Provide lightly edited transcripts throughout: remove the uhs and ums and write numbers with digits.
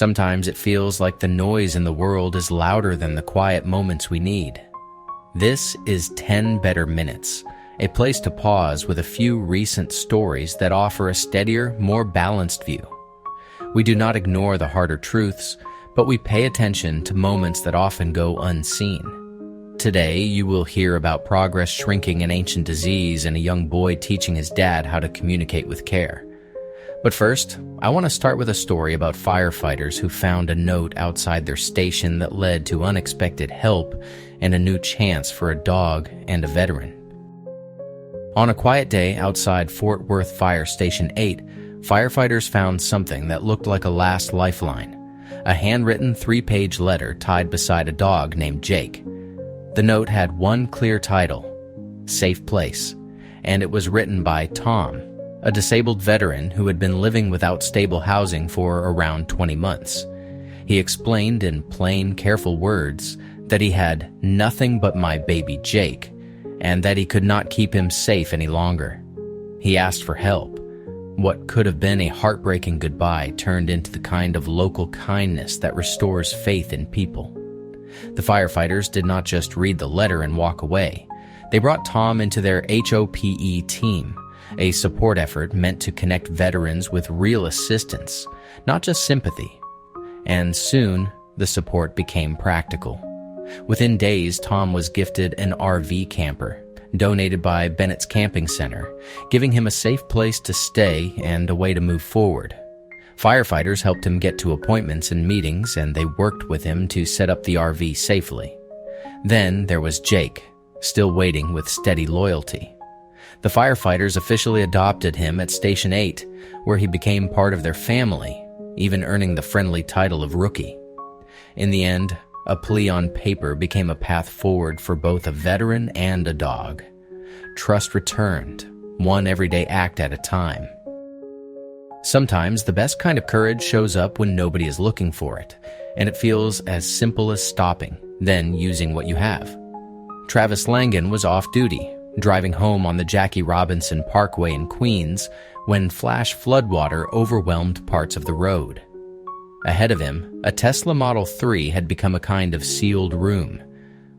Sometimes it feels like the noise in the world is louder than the quiet moments we need. This is 10 Better Minutes, a place to pause with a few recent stories that offer a steadier, more balanced view. We do not ignore the harder truths, but we pay attention to moments that often go unseen. Today, you will hear about progress shrinking an ancient disease and a young boy teaching his dad how to communicate with care. But first, I want to start with a story about firefighters who found a note outside their station that led to unexpected help and a new chance for a dog and a veteran. On a quiet day outside Fort Worth Fire Station 8, firefighters found something that looked like a last lifeline, a handwritten 3-page letter tied beside a dog named Jake. The note had one clear title, Safe Place, and it was written by Tom, a disabled veteran who had been living without stable housing for around 20 months. He explained in plain, careful words that he had nothing but my baby Jake, and that he could not keep him safe any longer. He asked for help. What could have been a heartbreaking goodbye turned into the kind of local kindness that restores faith in people. The firefighters did not just read the letter and walk away. They brought Tom into their HOPE team, a support effort meant to connect veterans with real assistance, not just sympathy. And soon, the support became practical. Within days, Tom was gifted an RV camper, donated by Bennett's Camping Center, giving him a safe place to stay and a way to move forward. Firefighters helped him get to appointments and meetings, and they worked with him to set up the RV safely. Then there was Jake, still waiting with steady loyalty. The firefighters officially adopted him at Station 8, where he became part of their family, even earning the friendly title of Rookie. In the end, a plea on paper became a path forward for both a veteran and a dog. Trust returned, one everyday act at a time. Sometimes the best kind of courage shows up when nobody is looking for it, and it feels as simple as stopping, then using what you have. Travis Langan was off duty, driving home on the Jackie Robinson Parkway in Queens when flash floodwater overwhelmed parts of the road. Ahead of him, a Tesla Model 3 had become a kind of sealed room.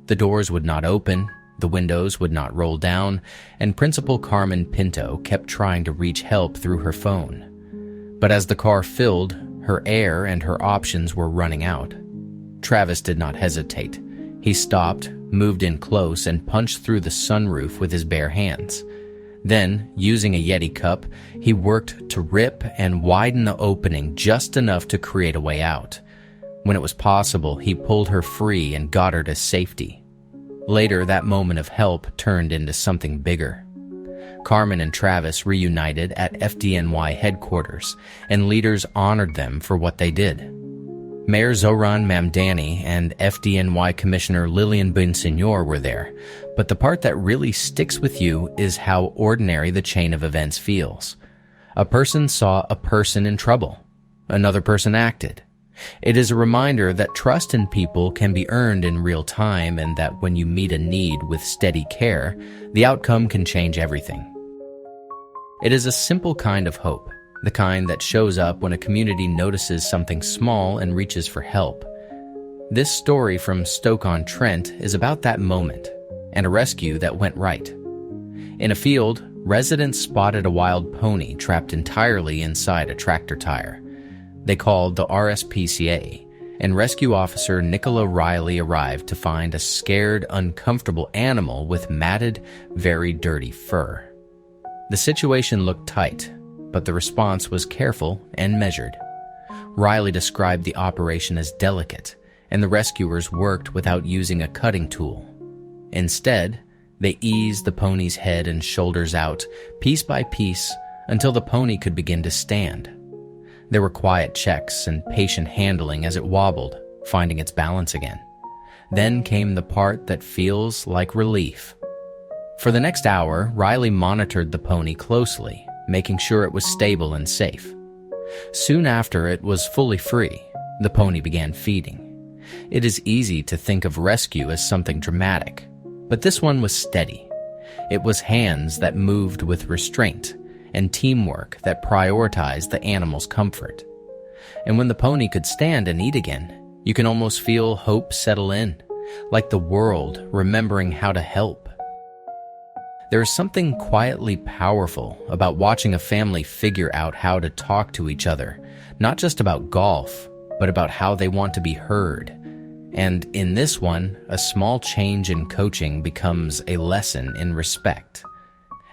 The doors would not open, the windows would not roll down, and Principal Carmen Pinto kept trying to reach help through her phone. But as the car filled, her air and her options were running out. Travis did not hesitate. He stopped, moved in close, and punched through the sunroof with his bare hands. Then, using a Yeti cup, he worked to rip and widen the opening just enough to create a way out. When it was possible, he pulled her free and got her to safety. Later, that moment of help turned into something bigger. Carmen and Travis reunited at FDNY headquarters, and leaders honored them for what they did. Mayor Zoran Mamdani and FDNY Commissioner Lillian Bonsignor were there, but the part that really sticks with you is how ordinary the chain of events feels. A person saw a person in trouble. Another person acted. It is a reminder that trust in people can be earned in real time, and that when you meet a need with steady care, the outcome can change everything. It is a simple kind of hope, the kind that shows up when a community notices something small and reaches for help. This story from Stoke-on-Trent is about that moment, and a rescue that went right. In a field, residents spotted a wild pony trapped entirely inside a tractor tire. They called the RSPCA, and rescue officer Nicola Riley arrived to find a scared, uncomfortable animal with matted, very dirty fur. The situation looked tight, but the response was careful and measured. Riley described the operation as delicate, and the rescuers worked without using a cutting tool. Instead, they eased the pony's head and shoulders out, piece by piece, until the pony could begin to stand. There were quiet checks and patient handling as it wobbled, finding its balance again. Then came the part that feels like relief. For the next hour, Riley monitored the pony closely, making sure it was stable and safe. Soon after it was fully free, the pony began feeding. It is easy to think of rescue as something dramatic, but this one was steady. It was hands that moved with restraint, and teamwork that prioritized the animal's comfort. And when the pony could stand and eat again, you can almost feel hope settle in, like the world remembering how to help. There is something quietly powerful about watching a family figure out how to talk to each other, not just about golf, but about how they want to be heard. And in this one, a small change in coaching becomes a lesson in respect.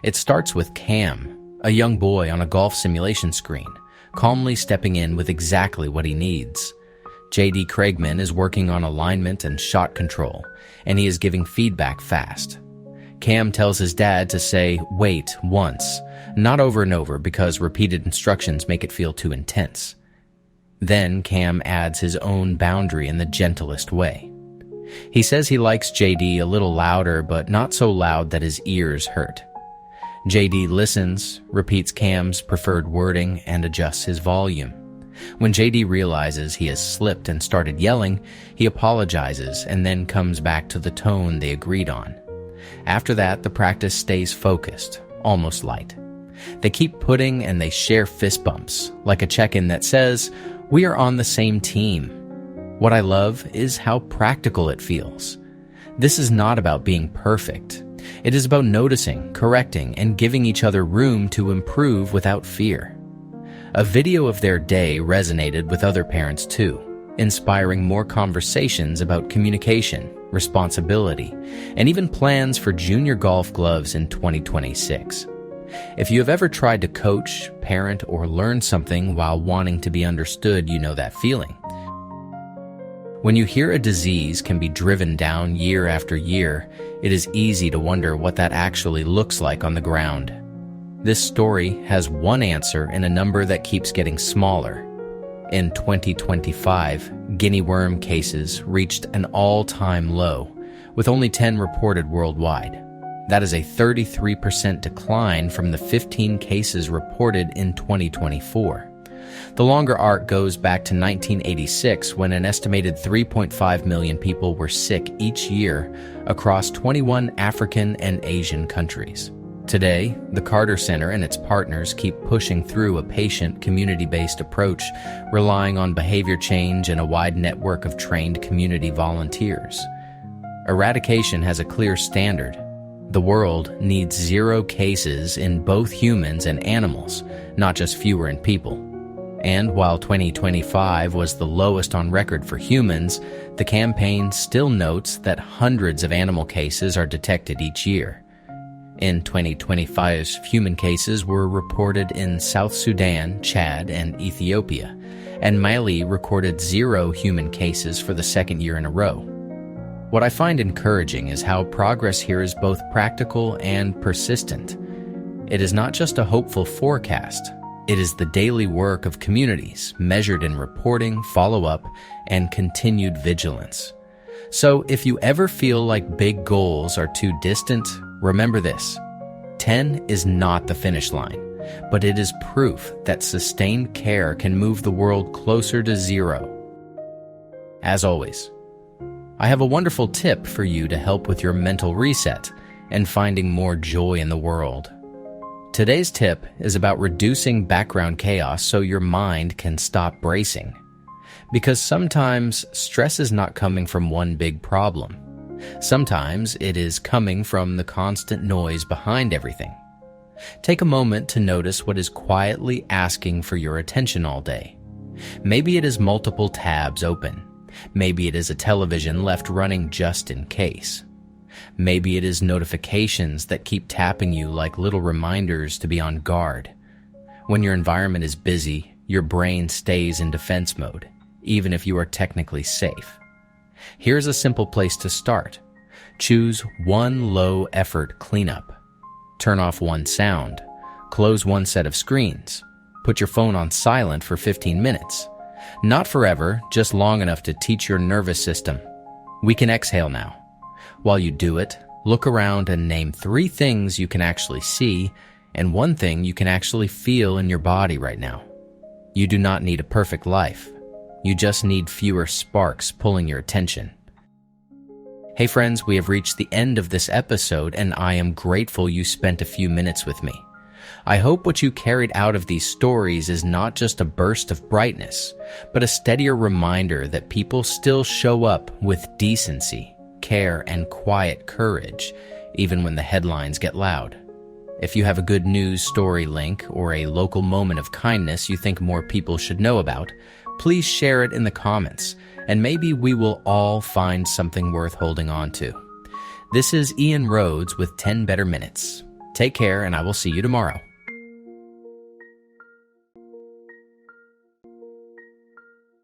It starts with Cam, a young boy on a golf simulation screen, calmly stepping in with exactly what he needs. JD Craigman is working on alignment and shot control, and he is giving feedback fast. Cam tells his dad to say, "Wait," once, not over and over because repeated instructions make it feel too intense. Then Cam adds his own boundary in the gentlest way. He says he likes JD a little louder, but not so loud that his ears hurt. JD listens, repeats Cam's preferred wording, and adjusts his volume. When JD realizes he has slipped and started yelling, he apologizes and then comes back to the tone they agreed on. After that, the practice stays focused, almost light. They keep putting and they share fist bumps, like a check-in that says, "We are on the same team." What I love is how practical it feels. This is not about being perfect. It is about noticing, correcting, and giving each other room to improve without fear. A video of their day resonated with other parents too, inspiring more conversations about communication, responsibility, and even plans for junior golf gloves in 2026. If you have ever tried to coach, parent, or learn something while wanting to be understood, you know that feeling. When you hear a disease can be driven down year after year, it is easy to wonder what that actually looks like on the ground. This story has one answer in a number that keeps getting smaller. In 2025, guinea worm cases reached an all-time low, with only 10 reported worldwide. That is a 33% decline from the 15 cases reported in 2024. The longer arc goes back to 1986, when an estimated 3.5 million people were sick each year across 21 African and Asian countries. Today, the Carter Center and its partners keep pushing through a patient, community-based approach, relying on behavior change and a wide network of trained community volunteers. Eradication has a clear standard. The world needs 0 cases in both humans and animals, not just fewer in people. And while 2025 was the lowest on record for humans, the campaign still notes that hundreds of animal cases are detected each year. In 2025's human cases were reported in South Sudan, Chad, and Ethiopia, and Mali recorded 0 human cases for the second year in a row. What I find encouraging is how progress here is both practical and persistent. It is not just a hopeful forecast. It is the daily work of communities, measured in reporting, follow-up, and continued vigilance. So if you ever feel like big goals are too distant, remember this: 10 is not the finish line, but it is proof that sustained care can move the world closer to 0. As always, I have a wonderful tip for you to help with your mental reset and finding more joy in the world. Today's tip is about reducing background chaos so your mind can stop bracing. Because sometimes stress is not coming from one big problem. Sometimes it is coming from the constant noise behind everything. Take a moment to notice what is quietly asking for your attention all day. Maybe it is multiple tabs open. Maybe it is a television left running just in case. Maybe it is notifications that keep tapping you like little reminders to be on guard. When your environment is busy, your brain stays in defense mode, even if you are technically safe. Here's a simple place to start. Choose one low-effort cleanup. Turn off one sound. Close one set of screens. Put your phone on silent for 15 minutes. Not forever, just long enough to teach your nervous system. We can exhale now. While you do it, look around and name 3 things you can actually see and 1 thing you can actually feel in your body right now. You do not need a perfect life. You just need fewer sparks pulling your attention. Hey friends, we have reached the end of this episode, and I am grateful you spent a few minutes with me. I hope what you carried out of these stories is not just a burst of brightness, but a steadier reminder that people still show up with decency, care, and quiet courage, even when the headlines get loud. If you have a good news story link or a local moment of kindness you think more people should know about, please share it in the comments, and maybe we will all find something worth holding on to. This is Ian Rhodes with 10 Better Minutes. Take care, and I will see you tomorrow.